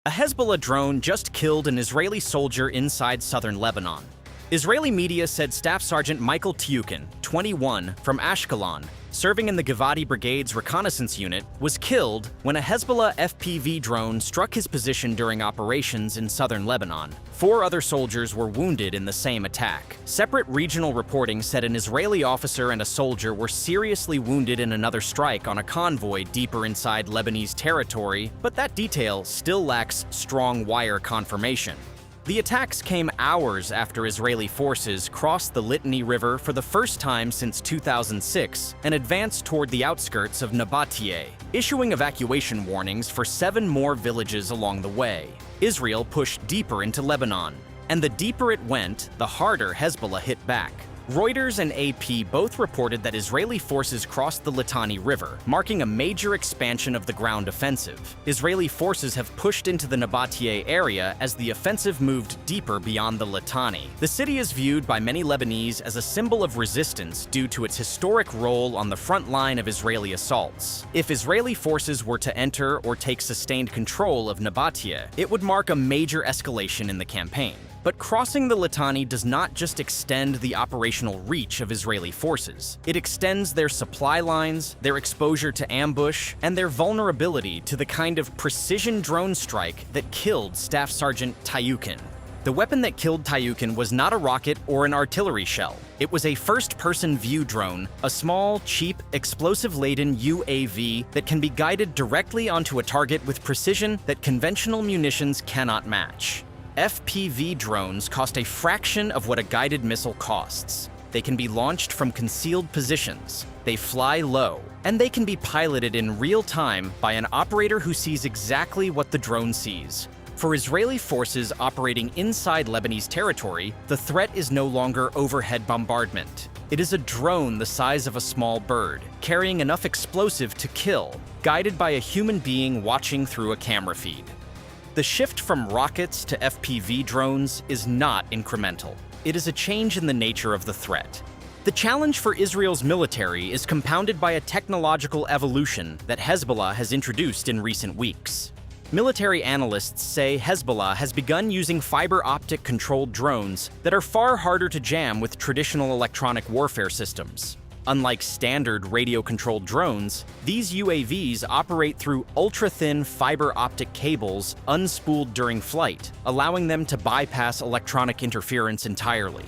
A Hezbollah drone just killed an Israeli soldier inside southern Lebanon. Israeli media said Staff Sgt. Michael Tyukin, 21, from Ashkelon, serving in the Givati Brigade's reconnaissance unit, was killed when a Hezbollah FPV drone struck his position during operations in southern Lebanon. 4 other soldiers were wounded in the same attack. Separate regional reporting said an Israeli officer and a soldier were seriously wounded in another strike on a convoy deeper inside Lebanese territory, but that detail still lacks strong wire confirmation. The attacks came hours after Israeli forces crossed the Litani River for the first time since 2006 and advanced toward the outskirts of Nabatieh, issuing evacuation warnings for 7 more villages along the way. Israel pushed deeper into Lebanon, and the deeper it went, the harder Hezbollah hit back. Reuters and AP both reported that Israeli forces crossed the Litani River, marking a major expansion of the ground offensive. Israeli forces have pushed into the Nabatieh area as the offensive moved deeper beyond the Litani. The city is viewed by many Lebanese as a symbol of resistance due to its historic role on the front line of Israeli assaults. If Israeli forces were to enter or take sustained control of Nabatieh, it would mark a major escalation in the campaign. But crossing the Litani does not just extend the operational reach of Israeli forces. It extends their supply lines, their exposure to ambush, and their vulnerability to the kind of precision drone strike that killed Staff Sgt. Tyukin. The weapon that killed Tyukin was not a rocket or an artillery shell. It was a first-person view drone, a small, cheap, explosive-laden UAV that can be guided directly onto a target with precision that conventional munitions cannot match. FPV drones cost a fraction of what a guided missile costs. They can be launched from concealed positions, they fly low, and they can be piloted in real time by an operator who sees exactly what the drone sees. For Israeli forces operating inside Lebanese territory, the threat is no longer overhead bombardment. It is a drone the size of a small bird, carrying enough explosive to kill, guided by a human being watching through a camera feed. The shift from rockets to FPV drones is not incremental. It is a change in the nature of the threat. The challenge for Israel's military is compounded by a technological evolution that Hezbollah has introduced in recent weeks. Military analysts say Hezbollah has begun using fiber optic controlled drones that are far harder to jam with traditional electronic warfare systems. Unlike standard radio-controlled drones, these UAVs operate through ultra-thin fiber optic cables unspooled during flight, allowing them to bypass electronic interference entirely.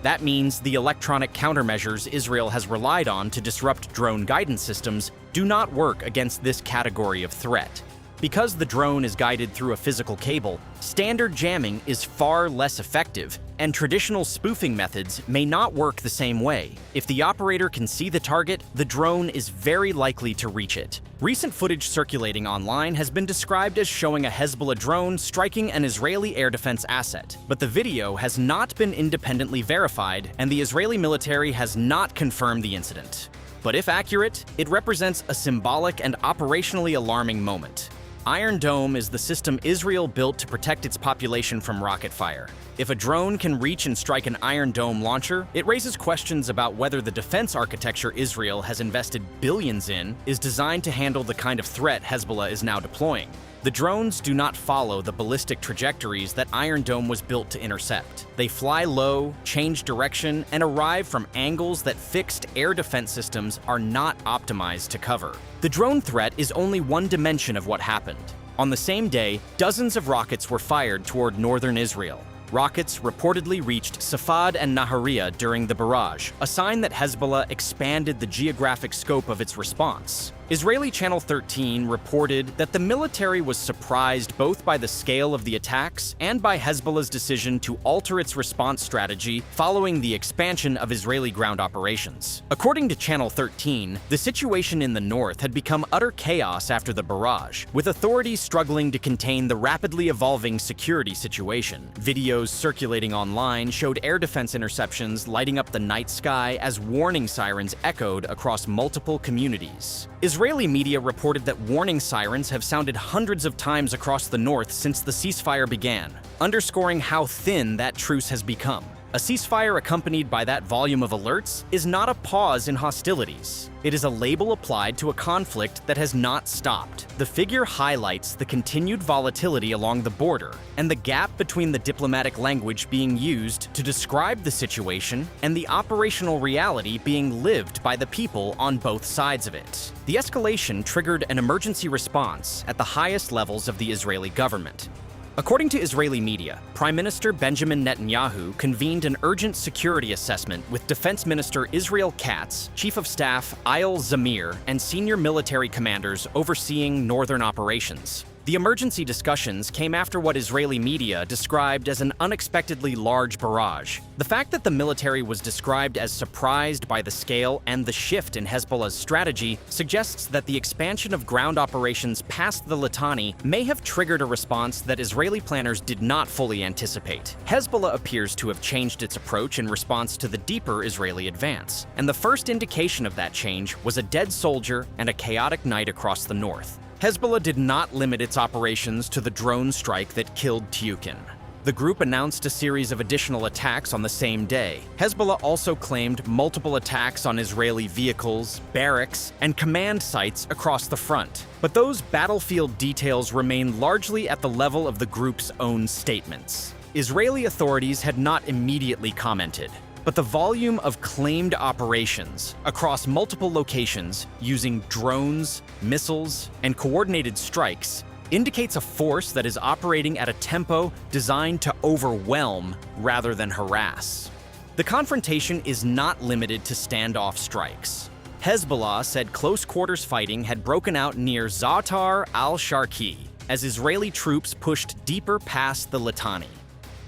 That means the electronic countermeasures Israel has relied on to disrupt drone guidance systems do not work against this category of threat. Because the drone is guided through a physical cable, standard jamming is far less effective, and traditional spoofing methods may not work the same way. If the operator can see the target, the drone is very likely to reach it. Recent footage circulating online has been described as showing a Hezbollah drone striking an Israeli air defense asset, but the video has not been independently verified, and the Israeli military has not confirmed the incident. But if accurate, it represents a symbolic and operationally alarming moment. Iron Dome is the system Israel built to protect its population from rocket fire. If a drone can reach and strike an Iron Dome launcher, it raises questions about whether the defense architecture Israel has invested billions in is designed to handle the kind of threat Hezbollah is now deploying. The drones do not follow the ballistic trajectories that Iron Dome was built to intercept. They fly low, change direction, and arrive from angles that fixed air defense systems are not optimized to cover. The drone threat is only one dimension of what happened. On the same day, dozens of rockets were fired toward northern Israel. Rockets reportedly reached Safad and Nahariya during the barrage, a sign that Hezbollah expanded the geographic scope of its response. Israeli Channel 13 reported that the military was surprised both by the scale of the attacks and by Hezbollah's decision to alter its response strategy following the expansion of Israeli ground operations. According to Channel 13, the situation in the north had become utter chaos after the barrage, with authorities struggling to contain the rapidly evolving security situation. Videos circulating online showed air defense interceptions lighting up the night sky as warning sirens echoed across multiple communities. Israeli media reported that warning sirens have sounded hundreds of times across the north since the ceasefire began, underscoring how thin that truce has become. A ceasefire accompanied by that volume of alerts is not a pause in hostilities. It is a label applied to a conflict that has not stopped. The figure highlights the continued volatility along the border and the gap between the diplomatic language being used to describe the situation and the operational reality being lived by the people on both sides of it. The escalation triggered an emergency response at the highest levels of the Israeli government. According to Israeli media, Prime Minister Benjamin Netanyahu convened an urgent security assessment with Defense Minister Israel Katz, Chief of Staff Eyal Zamir, and senior military commanders overseeing northern operations. The emergency discussions came after what Israeli media described as an unexpectedly large barrage. The fact that the military was described as surprised by the scale and the shift in Hezbollah's strategy suggests that the expansion of ground operations past the Litani may have triggered a response that Israeli planners did not fully anticipate. Hezbollah appears to have changed its approach in response to the deeper Israeli advance, and the first indication of that change was a dead soldier and a chaotic night across the north. Hezbollah did not limit its operations to the drone strike that killed Tyukin. The group announced a series of additional attacks on the same day. Hezbollah also claimed multiple attacks on Israeli vehicles, barracks, and command sites across the front. But those battlefield details remain largely at the level of the group's own statements. Israeli authorities had not immediately commented, but the volume of claimed operations across multiple locations using drones, missiles, and coordinated strikes indicates a force that is operating at a tempo designed to overwhelm rather than harass. The confrontation is not limited to standoff strikes. Hezbollah said close-quarters fighting had broken out near Za'atar al-Sharqi as Israeli troops pushed deeper past the Litani.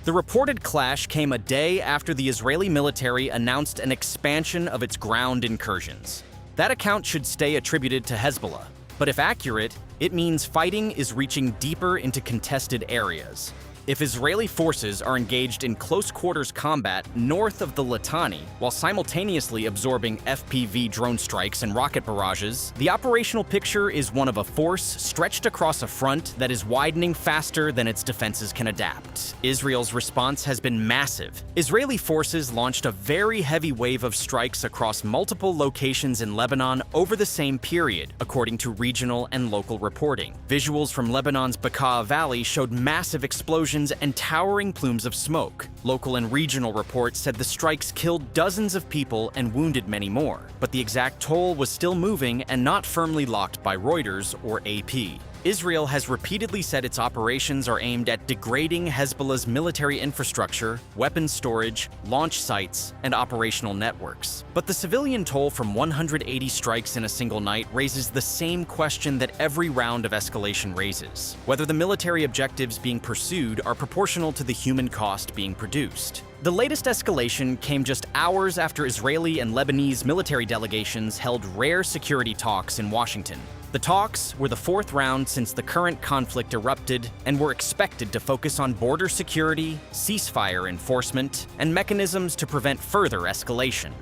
The reported clash came a day after the Israeli military announced an expansion of its ground incursions. That account should stay attributed to Hezbollah, but if accurate, it means fighting is reaching deeper into contested areas. If Israeli forces are engaged in close-quarters combat north of the Litani while simultaneously absorbing FPV drone strikes and rocket barrages, the operational picture is one of a force stretched across a front that is widening faster than its defenses can adapt. Israel's response has been massive. Israeli forces launched a very heavy wave of strikes across multiple locations in Lebanon over the same period, according to regional and local reporting. Visuals from Lebanon's Bekaa Valley showed massive explosions and towering plumes of smoke. Local and regional reports said the strikes killed dozens of people and wounded many more, but the exact toll was still moving and not firmly locked by Reuters or AP. Israel has repeatedly said its operations are aimed at degrading Hezbollah's military infrastructure, weapons storage, launch sites, and operational networks. But the civilian toll from 180 strikes in a single night raises the same question that every round of escalation raises: whether the military objectives being pursued are proportional to the human cost being produced. The latest escalation came just hours after Israeli and Lebanese military delegations held rare security talks in Washington. The talks were the fourth round since the current conflict erupted and were expected to focus on border security, ceasefire enforcement, and mechanisms to prevent further escalation.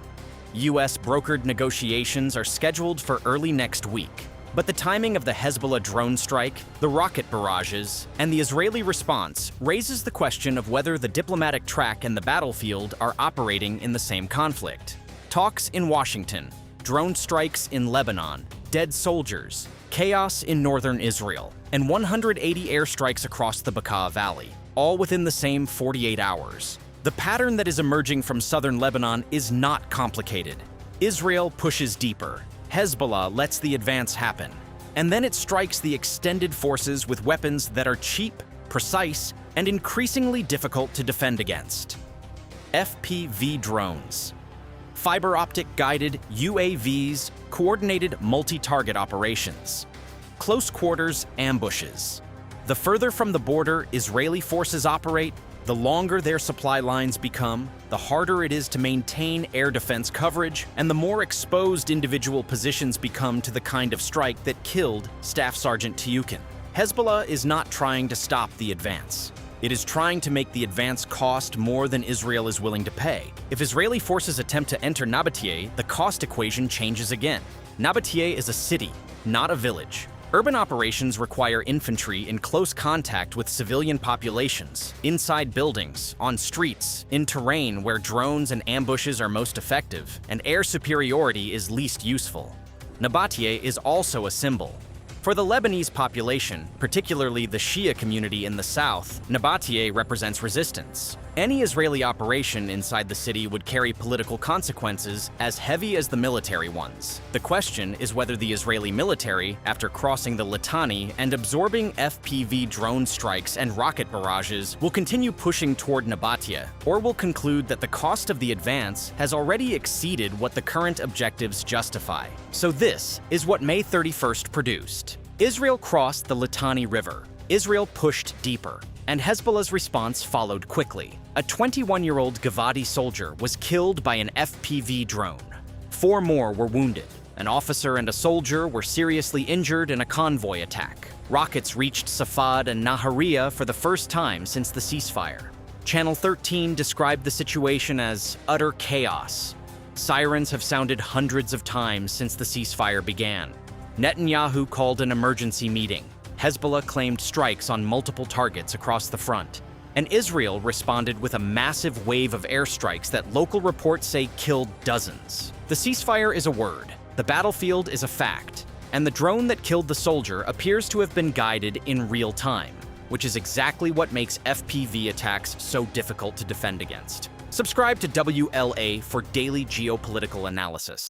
US-brokered negotiations are scheduled for early next week, but the timing of the Hezbollah drone strike, the rocket barrages, and the Israeli response raises the question of whether the diplomatic track and the battlefield are operating in the same conflict. Talks in Washington, drone strikes in Lebanon, dead soldiers, chaos in northern Israel, and 180 airstrikes across the Bekaa Valley, all within the same 48 hours. The pattern that is emerging from southern Lebanon is not complicated. Israel pushes deeper. Hezbollah lets the advance happen, and then it strikes the extended forces with weapons that are cheap, precise, and increasingly difficult to defend against. FPV drones. Fiber optic guided UAVs, coordinated multi-target operations. Close quarters ambushes. The further from the border Israeli forces operate, the longer their supply lines become, the harder it is to maintain air defense coverage, and the more exposed individual positions become to the kind of strike that killed Staff Sgt. Tyukin. Hezbollah is not trying to stop the advance. It is trying to make the advance cost more than Israel is willing to pay. If Israeli forces attempt to enter Nabatieh, the cost equation changes again. Nabatieh is a city, not a village. Urban operations require infantry in close contact with civilian populations, inside buildings, on streets, in terrain where drones and ambushes are most effective, and air superiority is least useful. Nabatieh is also a symbol. For the Lebanese population, particularly the Shia community in the south, Nabatieh represents resistance. Any Israeli operation inside the city would carry political consequences as heavy as the military ones. The question is whether the Israeli military, after crossing the Litani and absorbing FPV drone strikes and rocket barrages, will continue pushing toward Nabatieh, or will conclude that the cost of the advance has already exceeded what the current objectives justify. So this is what May 31st produced. Israel crossed the Litani River. Israel pushed deeper, and Hezbollah's response followed quickly. A 21-year-old Givati soldier was killed by an FPV drone. 4 more were wounded. An officer and a soldier were seriously injured in a convoy attack. Rockets reached Safad and Nahariya for the first time since the ceasefire. Channel 13 described the situation as utter chaos. Sirens have sounded hundreds of times since the ceasefire began. Netanyahu called an emergency meeting. Hezbollah claimed strikes on multiple targets across the front. And Israel responded with a massive wave of airstrikes that local reports say killed dozens. The ceasefire is a word, the battlefield is a fact, and the drone that killed the soldier appears to have been guided in real time, which is exactly what makes FPV attacks so difficult to defend against. Subscribe to WLA for daily geopolitical analysis.